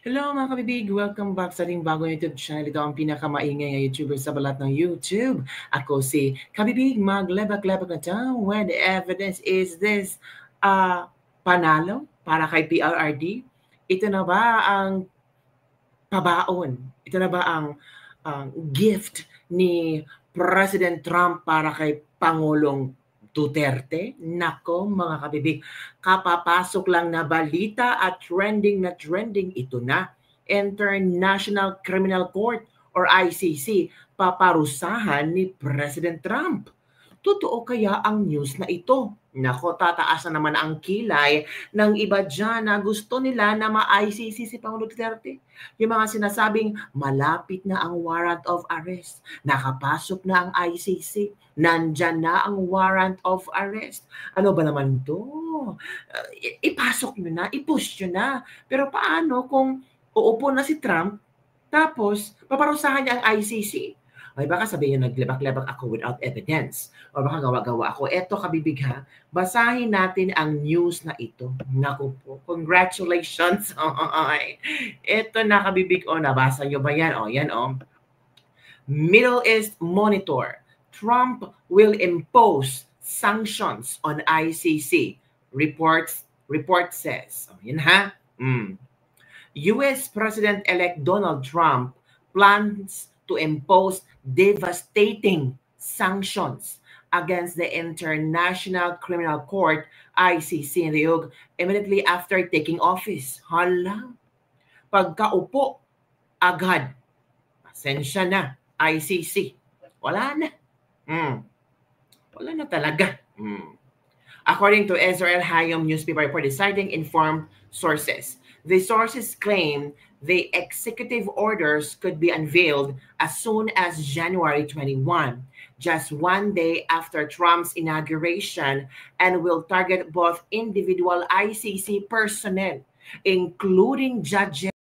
Hello mga kabibig! Welcome back sa ating bagong YouTube channel. Ito ang pinakamaingay na YouTuber sa balat ng YouTube. Ako si Kabibig, maglebak-lebak na tayo. When the evidence is this, panalo para kay PRRD? Ito na ba ang pabaon? Ito na ba ang gift ni President Trump para kay Pangulong Duterte? Nako mga kabibig, kapapasok lang na balita at trending na trending, ito na. International Criminal Court or ICC paparusahan ni President Trump. Totoo kaya ang news na ito? Nako, tataas na naman ang kilay ng iba dyan na gusto nila na ma-ICC si Pangulo Duterte. Yung mga sinasabing malapit na ang warrant of arrest, nakapasok na ang ICC, nandyan na ang warrant of arrest. Ano ba naman to? Ipasok nyo na, ipush nyo na. Pero paano kung uupo na si Trump, tapos paparusahan niya ang ICC? Ay baka sabihin nyo naglebak-lebak ako without evidence. O baka gawa-gawa ako. Eto kabibig ha, basahin natin ang news na ito. Naku po, congratulations. Ito na kabibig. O, nabasa nyo ba yan? O, yan o. Middle East Monitor. Trump will impose sanctions on ICC. Report says. O, yan ha. US President-elect Donald Trump plans to impose devastating sanctions against the International Criminal Court, ICC, in The Hague immediately after taking office. Hala, pagkaupo, agad, pasensya na, ICC. Wala na. Wala na talaga. According to Israel Hayom newspaper report, citing informed sources, the sources claim the executive orders could be unveiled as soon as January 21, just one day after Trump's inauguration, and will target both individual ICC personnel, including judges